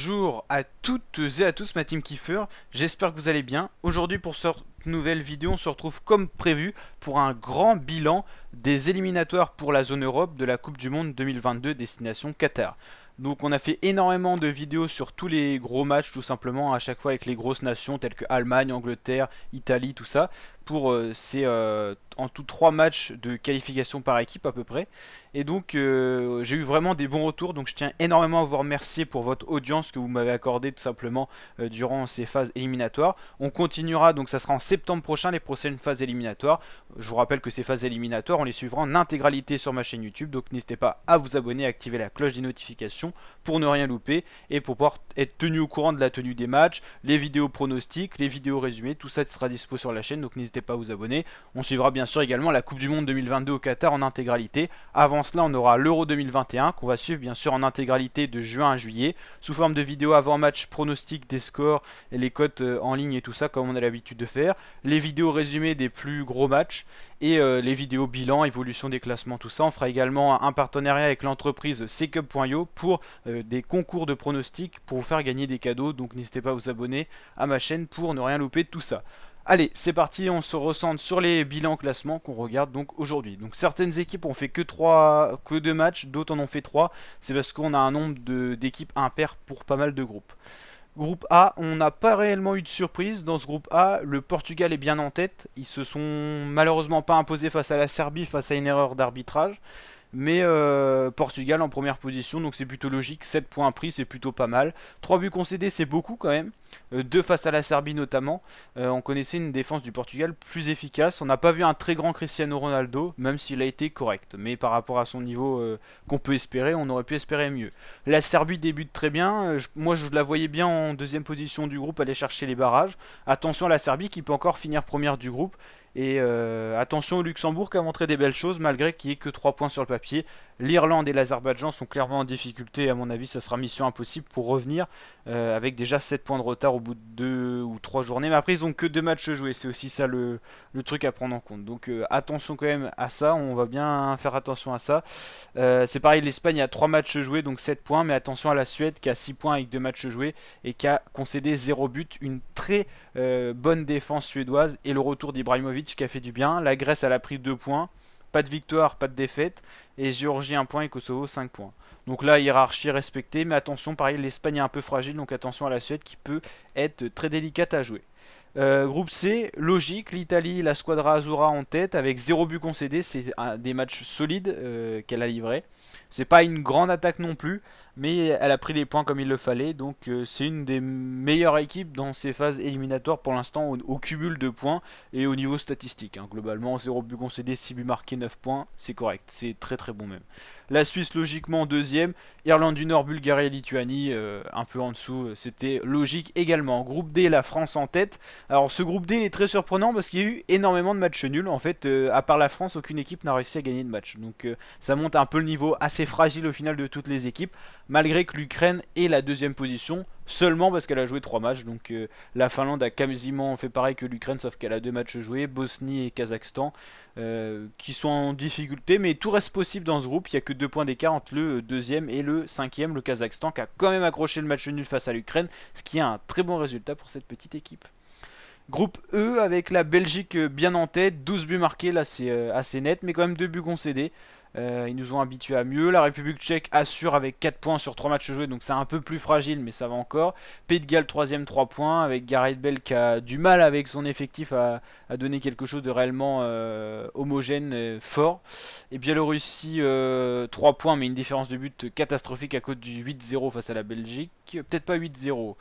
Bonjour à toutes et à tous ma team Kiefer, j'espère que vous allez bien. Aujourd'hui pour cette nouvelle vidéo on se retrouve comme prévu pour un grand bilan des éliminatoires pour la zone Europe de la Coupe du Monde 2022 destination Qatar. Donc on a fait énormément de vidéos sur tous les gros matchs tout simplement à chaque fois avec les grosses nations telles que Allemagne, Angleterre, Italie, tout ça pour en tout 3 matchs de qualification par équipe à peu près. Et donc j'ai eu vraiment des bons retours, donc je tiens énormément à vous remercier pour votre audience que vous m'avez accordée tout simplement durant ces phases éliminatoires. On continuera, donc ça sera en septembre prochain les prochaines phases éliminatoires. Je vous rappelle que ces phases éliminatoires, on les suivra en intégralité sur ma chaîne YouTube, donc n'hésitez pas à vous abonner, à activer la cloche des notifications pour ne rien louper et pour pouvoir être tenu au courant de la tenue des matchs, les vidéos pronostics, les vidéos résumées, tout ça sera dispo sur la chaîne, donc n'hésitez pas à vous abonner. On suivra bien sûr également la Coupe du Monde 2022 au Qatar en intégralité. Avant cela, on aura l'Euro 2021 qu'on va suivre bien sûr en intégralité de juin à juillet, sous forme de vidéos avant-match pronostics des scores et les cotes en ligne et tout ça comme on a l'habitude de faire, les vidéos résumées des plus gros matchs et les vidéos bilan, évolution des classements, tout ça. On fera également un partenariat avec l'entreprise ccup.io pour des concours de pronostics pour vous faire gagner des cadeaux, donc n'hésitez pas à vous abonner à ma chaîne pour ne rien louper de tout ça. Allez, c'est parti, on se recentre sur les bilans classements qu'on regarde donc aujourd'hui. Donc certaines équipes ont fait que 2 matchs, d'autres en ont fait 3. C'est parce qu'on a un nombre d'équipes impair pour pas mal de groupes. Groupe A, on n'a pas réellement eu de surprise. Dans ce groupe A, le Portugal est bien en tête. Ils se sont malheureusement pas imposés face à la Serbie, face à une erreur d'arbitrage. Mais Portugal en première position, donc c'est plutôt logique. 7 points pris, c'est plutôt pas mal. 3 buts concédés, c'est beaucoup quand même. 2 face à la Serbie notamment. On connaissait une défense du Portugal plus efficace. On n'a pas vu un très grand Cristiano Ronaldo, même s'il a été correct. Mais par rapport à son niveau qu'on peut espérer, on aurait pu espérer mieux. La Serbie débute très bien. Moi, je la voyais bien en deuxième position du groupe, aller chercher les barrages. Attention à la Serbie qui peut encore finir première du groupe. Et attention au Luxembourg qui a montré des belles choses malgré qu'il n'y ait que 3 points sur le papier. L'Irlande et l'Azerbaïdjan sont clairement en difficulté. À mon avis, ça sera mission impossible pour revenir avec déjà 7 points de retard au bout de 2 ou 3 journées. Mais après, ils ont que 2 matchs joués. C'est aussi ça le truc à prendre en compte. Donc attention quand même à ça. On va bien faire attention à ça. C'est pareil, l'Espagne a 3 matchs joués, donc 7 points. Mais attention à la Suède qui a 6 points avec 2 matchs joués et qui a concédé 0 but. Une très bonne défense suédoise et le retour d'Ibrahimovic qui a fait du bien. La Grèce, elle a pris 2 points. Pas de victoire, pas de défaite. Et Géorgie 1 point et Kosovo 5 points. Donc là, hiérarchie respectée. Mais attention, pareil, l'Espagne est un peu fragile. Donc attention à la Suède qui peut être très délicate à jouer. Groupe C, logique, l'Italie, la Squadra Azzurra en tête avec 0 but concédé, c'est des matchs solides qu'elle a livrés. C'est pas une grande attaque non plus, mais elle a pris des points comme il le fallait, donc c'est une des meilleures équipes dans ces phases éliminatoires pour l'instant au cumul de points et au niveau statistique. Hein. Globalement, 0 but concédé, 6 buts marqués, 9 points, c'est correct, c'est très très bon même. La Suisse logiquement en deuxième, Irlande du Nord, Bulgarie et Lituanie un peu en dessous, c'était logique également. Groupe D, la France en tête. Alors ce groupe D il est très surprenant parce qu'il y a eu énormément de matchs nuls. En fait, à part la France, aucune équipe n'a réussi à gagner de match. Donc ça monte un peu le niveau assez fragile au final de toutes les équipes. Malgré que l'Ukraine est la deuxième position, seulement parce qu'elle a joué 3 matchs. Donc la Finlande a quasiment fait pareil que l'Ukraine, sauf qu'elle a 2 matchs joués. Bosnie et Kazakhstan qui sont en difficulté. Mais tout reste possible dans ce groupe. Il n'y a que 2 points d'écart entre le deuxième et le cinquième, le Kazakhstan, qui a quand même accroché le match nul face à l'Ukraine. Ce qui est un très bon résultat pour cette petite équipe. Groupe E avec la Belgique bien en tête, 12 buts marqués, là c'est assez net, mais quand même 2 buts concédés. Ils nous ont habitués à mieux. La République tchèque assure avec 4 points sur 3 matchs joués, donc c'est un peu plus fragile, mais ça va encore. Pays de Galles 3ème, 3 points, avec Gareth Bale qui a du mal avec son effectif à donner quelque chose de réellement homogène, fort. Et Biélorussie 3 points, mais une différence de but catastrophique à cause du 8-0 face à la Belgique. Peut-être pas 8-0.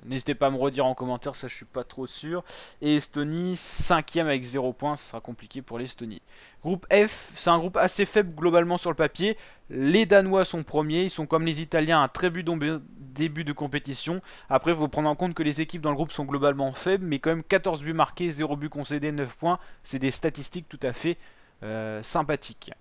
N'hésitez pas à me redire en commentaire, ça je suis pas trop sûr. Et Estonie 5ème avec 0 points, ce sera compliqué pour l'Estonie. Groupe F, c'est un groupe assez faible globalement sur le papier. Les Danois sont premiers, ils sont comme les Italiens un très bon début de compétition. Après, il faut prendre en compte que les équipes dans le groupe sont globalement faibles, mais quand même 14 buts marqués, 0 but concédé, 9 points. C'est des statistiques tout à fait sympathiques.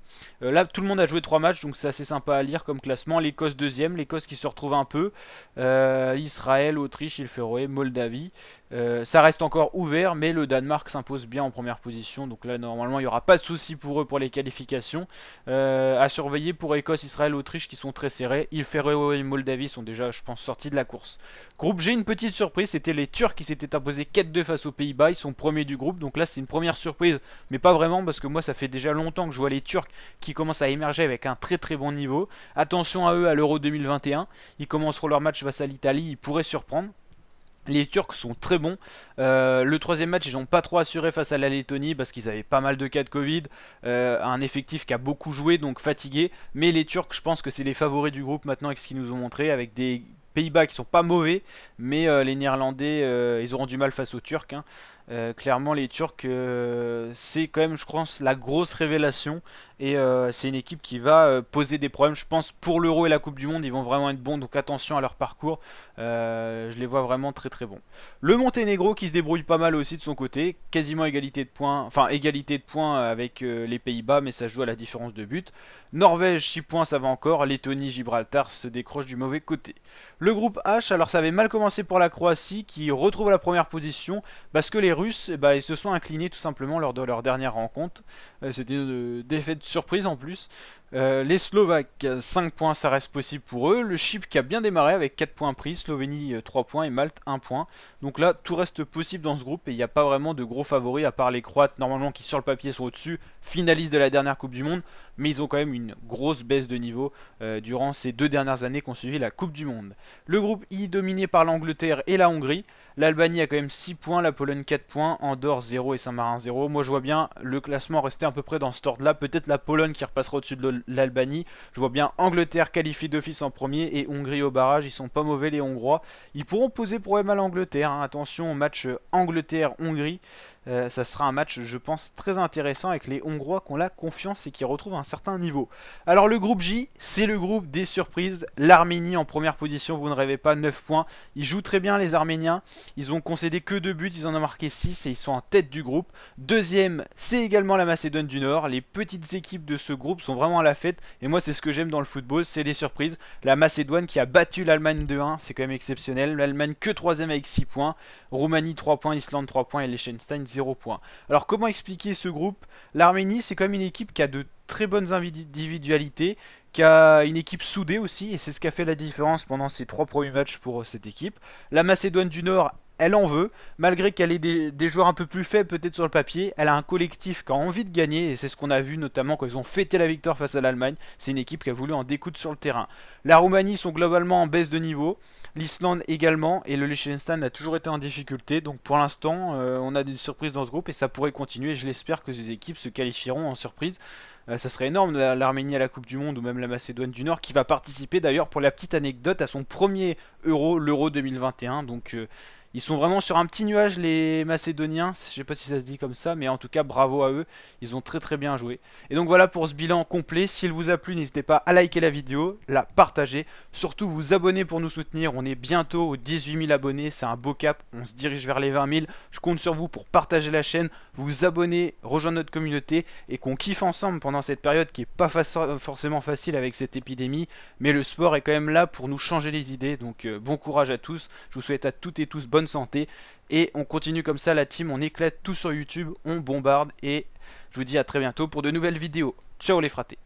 Là, tout le monde a joué 3 matchs, donc c'est assez sympa à lire comme classement. L'Écosse deuxième, l'Écosse qui se retrouve un peu. Israël, Autriche, île Féroé, Moldavie. Ça reste encore ouvert, mais le Danemark s'impose bien en première position. Donc là, normalement, il n'y aura pas de souci pour eux pour les qualifications. À surveiller pour Écosse, Israël, Autriche qui sont très serrés. Il Féroé et Moldavie sont déjà, je pense, sortis de la course. Groupe G, une petite surprise, c'était les Turcs qui s'étaient imposés 4-2 face aux Pays-Bas. Ils sont premiers du groupe. Donc là, c'est une première surprise, mais pas vraiment parce que moi, ça fait déjà longtemps que je vois les Turcs qui commencent à émerger avec un très très bon niveau. Attention à eux à l'Euro 2021. Ils commenceront leur match face à l'Italie. Ils pourraient surprendre. Les Turcs sont très bons. Le troisième match, ils n'ont pas trop assuré face à la Lettonie parce qu'ils avaient pas mal de cas de Covid. Un effectif qui a beaucoup joué, donc fatigué. Mais les Turcs, je pense que c'est les favoris du groupe maintenant avec ce qu'ils nous ont montré, avec des Pays-Bas qui sont pas mauvais, mais les Néerlandais, ils auront du mal face aux Turcs, hein. Clairement, les Turcs, c'est quand même, je pense, la grosse révélation. Et c'est une équipe qui va poser des problèmes. Je pense pour l'Euro et la Coupe du Monde, ils vont vraiment être bons. Donc attention à leur parcours. Je les vois vraiment très très bons. Le Monténégro qui se débrouille pas mal aussi de son côté. Quasiment égalité de points. Enfin, égalité de points avec les Pays-Bas, mais ça joue à la différence de but. Norvège, 6 points, ça va encore. Lettonie, Gibraltar se décroche du mauvais côté. Le groupe H, alors ça avait mal commencé pour la Croatie qui retrouve la première position parce que les Russes, bah, ils se sont inclinés tout simplement lors de leur dernière rencontre. C'était une défaite surprise en plus. Les Slovaques, 5 points, ça reste possible pour eux. Le Chypre qui a bien démarré avec 4 points pris. Slovénie, 3 points et Malte, 1 point. Donc là, tout reste possible dans ce groupe et il n'y a pas vraiment de gros favoris à part les Croates, normalement qui sur le papier sont au-dessus, finalistes de la dernière Coupe du Monde. Mais ils ont quand même une grosse baisse de niveau durant ces 2 dernières années qui ont suivi la Coupe du Monde. Le groupe I, dominé par l'Angleterre et la Hongrie. L'Albanie a quand même 6 points, la Pologne 4 points, Andorre 0 et Saint-Marin 0. Moi je vois bien le classement rester à peu près dans ce ordre-là. Peut-être la Pologne qui repassera au-dessus de l'Albanie. Je vois bien Angleterre qualifiée d'office en premier et Hongrie au barrage. Ils sont pas mauvais les Hongrois. Ils pourront poser problème à l'Angleterre, hein. Attention au match Angleterre-Hongrie. Ça sera un match, je pense, très intéressant avec les Hongrois qui ont la confiance et qui retrouvent un certain niveau. Alors le groupe J, c'est le groupe des surprises. L'Arménie en première position, vous ne rêvez pas, 9 points. Ils jouent très bien les Arméniens. Ils ont concédé que 2 buts, ils en ont marqué 6 et ils sont en tête du groupe. Deuxième, c'est également la Macédoine du Nord. Les petites équipes de ce groupe sont vraiment à la fête. Et moi, c'est ce que j'aime dans le football, c'est les surprises. La Macédoine qui a battu l'Allemagne 2-1, c'est quand même exceptionnel. L'Allemagne que 3ème avec 6 points. Roumanie 3 points, Islande 3 points et Liechtenstein 0 points. Alors comment expliquer ce groupe? L'Arménie, c'est quand même une équipe qui a de très bonnes individualités, qui a une équipe soudée aussi, et c'est ce qui a fait la différence pendant ces 3 premiers matchs pour cette équipe. La Macédoine du Nord, elle en veut, malgré qu'elle ait des joueurs un peu plus faibles peut-être sur le papier, elle a un collectif qui a envie de gagner, et c'est ce qu'on a vu notamment quand ils ont fêté la victoire face à l'Allemagne, c'est une équipe qui a voulu en découdre sur le terrain. La Roumanie sont globalement en baisse de niveau, l'Islande également, et le Liechtenstein a toujours été en difficulté, donc pour l'instant on a des surprises dans ce groupe, et ça pourrait continuer, je l'espère que ces équipes se qualifieront en surprise. Ça serait énorme, l'Arménie à la Coupe du Monde, ou même la Macédoine du Nord, qui va participer d'ailleurs pour la petite anecdote à son premier Euro, l'Euro 2021, donc ils sont vraiment sur un petit nuage les Macédoniens, je sais pas si ça se dit comme ça, mais en tout cas bravo à eux, ils ont très très bien joué. Et donc voilà pour ce bilan complet, s'il vous a plu n'hésitez pas à liker la vidéo, la partager, surtout vous abonner pour nous soutenir, on est bientôt aux 18 000 abonnés, c'est un beau cap, on se dirige vers les 20 000, je compte sur vous pour partager la chaîne, vous abonner, rejoindre notre communauté et qu'on kiffe ensemble pendant cette période qui est pas forcément facile avec cette épidémie, mais le sport est quand même là pour nous changer les idées, donc bon courage à tous, je vous souhaite à toutes et tous bonne santé et on continue comme ça la team, on éclate tout sur YouTube, on bombarde et je vous dis à très bientôt pour de nouvelles vidéos. Ciao les fratés.